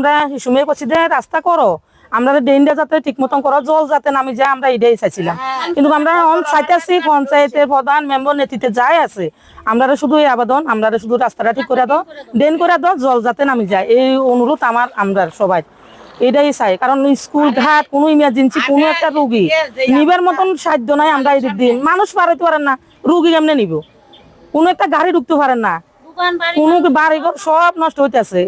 আমরা সময় করছি যে রাস্তা করো, আমরা ড্রেনটা যাতে ঠিক মতন করো, জল যাতে নামি যায়, আমরা এটাই চাইছিলাম। কিন্তু আমরা চাইতেছি পঞ্চায়েতের প্রধান মেম্বার নেতৃত্বে যাই আছে, আমরা শুধু এই আবেদন, আমরা শুধু রাস্তাটা ঠিক করে দাও, ড্রেন করে দাও, জল যাতে নামি যায়, এই অনুরোধ আমার আমরা সবাই এটাই চাই। কারণ স্কুল ঘাট কোনো ইমার্জেন্সি কোনো একটা রুগী নিবার মতন সাধ্য নাই, আমরা এই দিন মানুষ পারাইতে পারেন না, রুগী কেমনে নিব, কোনো একটা গাড়ি ঢুকতে পারেন না, কোনো বাড়ি ঘর সব নষ্ট হইতেছে।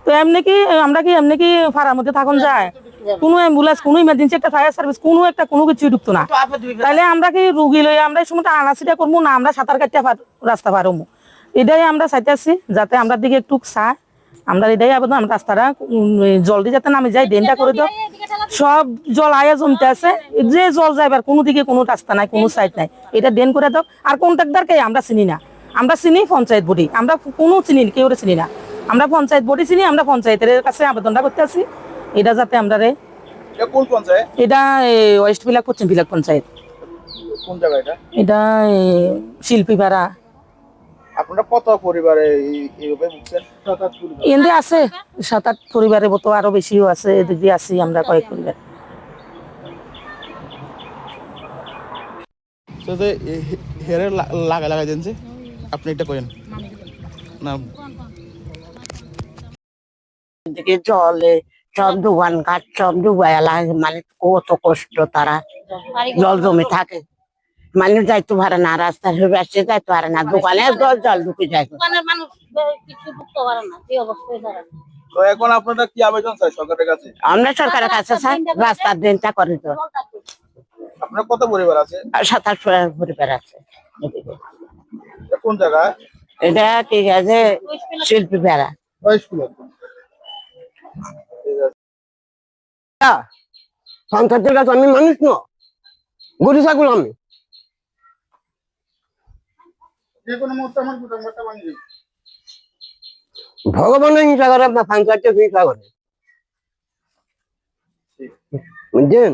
তো এমনি কি আমরা কি এমনি কি ফাড়ার মধ্যে থাকুন যায়, কোনো অ্যাম্বুলেন্স কোনো ইমার্জেন্সি একটা ফায়ার সার্ভিস কোনো কিছু ঢুকতো না, তাহলে আমরা কি রুগী লই আমরা এই সময়টা আনাচিটা করবো না, আমরা সাঁতার কাটতে রাস্তা পারবো, এটাই আমরা চাইতেছি যাতে আমরা দিকে একটু চাই, আমরা এটাই আবেদন, আমরা রাস্তাটা জলদি যাতে নামে যাই, ড্রেনটা করে দাও, সব জল আয়া জমতে আছে, যে জল যাইবার কোনো দিকে কোনো রাস্তা নাই, কোনো সাইড নাই, এটা ড্রেন করে দাও। আর কন্ট্রাক্টরকে আমরা চিনি না, আমরা চিনি পঞ্চায়েত বডি, আমরা কোনো চিনি কেউ চিনি না, আমরা পঞ্চায়েত বডি চিনি, আমরা পঞ্চায়েতের কাছে আবেদনটা করতে আছি, এটা যাতে আমরা এটা ওয়েস্ট বিলাক পশ্চিম বিলাক পঞ্চায়েত, কোন জায়গা এটা শিল্পীপাড়া। আপনারা কত পরিবারে এইভাবে ভুগছেন? এমনি আছে 7-8 পরিবারের মতো, আরো বেশিও আছে, এদিক দিয়ে আছি আমরা কয়েক পরিবার। হেরে লাগাই দেন যে আপনি এটা করেন না, জলে সব দোকান ঘাট সব ডুবাইলা, মানে কত কষ্ট, তারা জল জমে থাকে, মানুষ যাইতে পারে না, রাস্তার বেসে যাইতে পারে না, দোকানে জল ঢুকে যায়, তো এখন আপনারা কি আবেদন চাই সরকারের কাছে? আমরা সরকারের কাছে চাই রাস্তার ড্রেনটা করে তো। আপনার কত পরিবার আছে? 27 পরিবার আছে। কোন জায়গা এটা ঠিক আছে, শিল্পী বেড়া। পঞ্চায়েতের কাছে আমি মানুষ ন, গরু ছাগল আমি, ভগবানের হিংসা করে আপনার পঞ্চায়েতের হিংসা করে, বুঝছেন?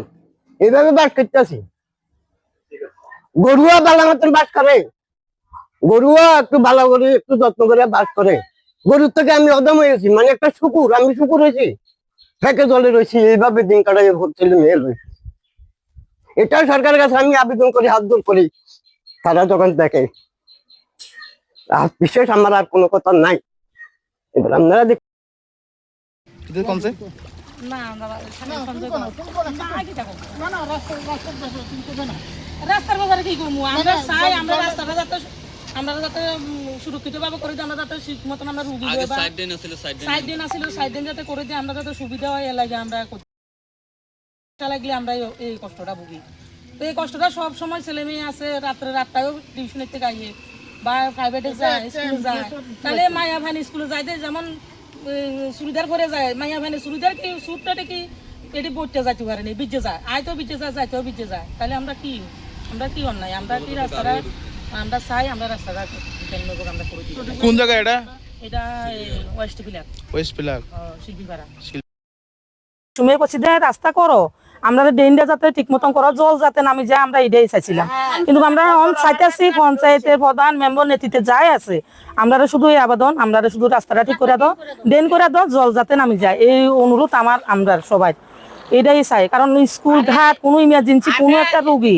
এইভাবে বাস করতেছি, গরুয়া ভালো মতন বাস করে, গরুয়া একটু ভালো করে একটু যত্ন করে বাস করে, গরুর থেকে আমি অদম হয়েছি, মানে একটা শুকুর, আমি শুকুর হয়েছি, ফেঁকে জলে রয়েছি, এইভাবে দিন কাটাই ছেলে মেয়ে রয়েছে। এটা সরকারের কাছে আমি আবেদন করি, হাত জোর করি, তারা যখন দেখে। আর বিশেষ আমার আর কোনো কথা নাই, এবার আপনারা দেখ রাস্তার ব্যাপারে কি করবো, আমরা চাই আমরা রাস্তাটা যাতে আমরা যাতে সুরক্ষিত ভাবে করে দিই, আমরা যাতে ঠিক মতন আমরা রুগী সাইড ডেন যাতে করে দিই, আমরা যাতে সুবিধা হয়, এর লাগে আমরা লাগলে আমরা এই কষ্টটা ভুগি। তো এই কষ্টটা সব সময় ছেলে মেয়ে আছে, রাতটাও টিউশনের থেকে আইয়ে বা প্রাইভেটে যায়, স্কুলে যায়, তাহলে মায়া ভাইন স্কুলে যায়, যেমন চুড়িদার পরে যায়, মায়া ভাইনে চুড়িদার কি সুটটা কি এটি পড়তে যাইতে পারেনি, বিজে যায়, আয়তেও বিজে যায়, যাইতেও বিজে যায়, তাহলে আমরা কি অন্যায়, আমরা কি রাস্তাটা আমরা চাই, আমরা রাস্তাটা আমরা করে দিই। কোন জায়গা এটা? এটা ওয়েস্ট বিলাক শিল্পীপাড়া। সময় করছি যে রাস্তা করো, আমরা ড্রেনটা যাতে ঠিক মতন করো, জল যাতে নামি যায়, আমরা এটাই চাইছিলাম। কিন্তু আমরা চাইতেছি পঞ্চায়েতের প্রধান মেম্বার নেতৃত্বে যাই আছে, আমরা শুধু এই আবেদন, আমরা শুধু রাস্তাটা ঠিক করে দাও, ড্রেন করে দাও, জল যাতে নামি যায়, এই অনুরোধ আমার আমরা সবাই এটাই চাই। কারণ স্কুল ঘাট কোনো ইমার্জেন্সি কোনো একটা রুগী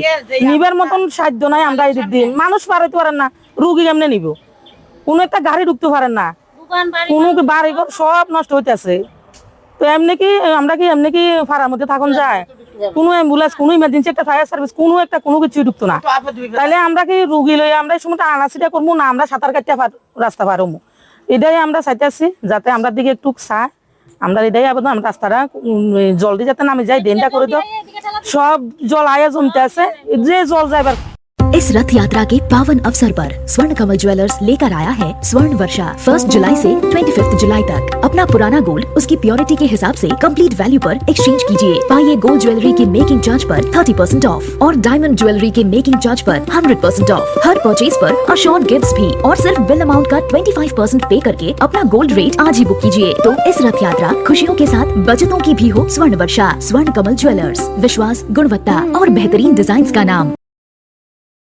নিবার মতন সাধ্য নাই, আমরা এই দিন মানুষ পারাইতে পারেন না, রুগী কেমনে নিব, কোনো একটা গাড়ি ঢুকতে পারেন না, কোনো বাড়ি ঘর সব নষ্ট হইতেছে। তো এমনি কি আমরা কি এমনি কি ফাড়ার মধ্যে থাকুন যায়, কোনো অ্যাম্বুলেন্স কোনো ইমার্জেন্সি একটা ফায়ার সার্ভিস কোনো কিছু ঢুকতো না, তাহলে আমরা কি রুগী লই আমরা এই সময়টা আনাচিটা করবো না, আমরা সাঁতার কাটতে রাস্তা পারবো, এটাই আমরা চাইতেছি যাতে আমরা দিকে একটু চাই, আমরা এটাই আবেদন, আমরা রাস্তাটা জলদি যাতে নামে যাই, ড্রেনটা করে দাও, সব জল আয়া জমতে আছে, যে জল যাইবার। इस रथ यात्रा के पावन अवसर पर स्वर्ण कमल ज्वेलर्स लेकर आया है स्वर्ण वर्षा 1 जुलाई से 25 जुलाई तक। अपना पुराना गोल्ड उसकी प्योरिटी के हिसाब से कंप्लीट वैल्यू पर एक्सचेंज कीजिए। पाइए गोल्ड ज्वेलरी की मेकिंग चार्ज पर 30% ऑफ और डायमंड ज्वेलरी के मेकिंग चार्ज पर 100% ऑफ। हर परचेज पर अशोर्ड गिफ्ट्स भी और सिर्फ बिल अमाउंट का 25% पे करके अपना गोल्ड रेट आज ही बुक कीजिए। तो इस रथ यात्रा खुशियों के साथ बचतों की भी हो। स्वर्ण वर्षा, स्वर्ण कमल ज्वेलर्स, विश्वास, गुणवत्ता और बेहतरीन डिजाइन का नाम।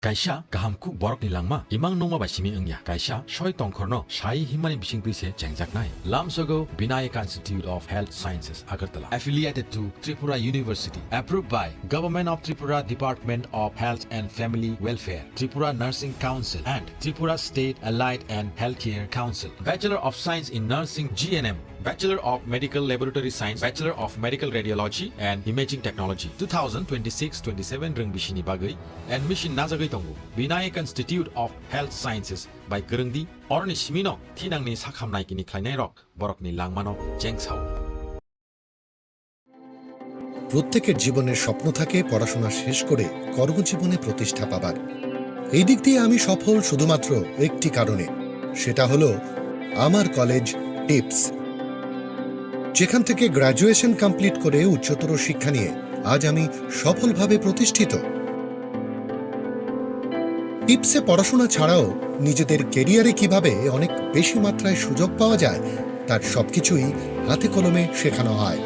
Kaisa gahamku borok ni langma imang nongma ba simi engya kaisa soi tongkhorno sai himani bising tuise chengjaknai lamsogo Vinayaka Institute of Health Sciences Agartala affiliated to Tripura University approved by Government of Tripura Department of Health and Family Welfare Tripura Nursing Council and Tripura State Allied and Healthcare Council Bachelor of Science in Nursing GNM Bachelor of Medical Laboratory Science Bachelor of Medical Radiology and Imaging Technology 2026-27 reng bisini bagai admission najagai tongo Vinayaka Institute of Health Sciences by Gerengdi Orni Simino Tinangni Sakhamnai kini khlainai rok borokni langmano jengsaw প্রত্যেকের জীবনের স্বপ্ন থাকে পড়াশোনা শেষ করে কর্মজীবনে প্রতিষ্ঠা পাবার। এই দিক দিয়ে আমি সফল শুধুমাত্র একটি কারণে, সেটা হলো আমার কলেজ টিপস, যেখান থেকে গ্র্যাজুয়েশন কমপ্লিট করে উচ্চতর শিক্ষা নিয়ে আজ আমি সফলভাবে প্রতিষ্ঠিত। টিপসে পড়াশোনা ছাড়াও নিজেদের কেরিয়ারে কিভাবে অনেক বেশি মাত্রায় সুযোগ পাওয়া যায় তার সবকিছুই হাতে কলমে শেখানো হয়।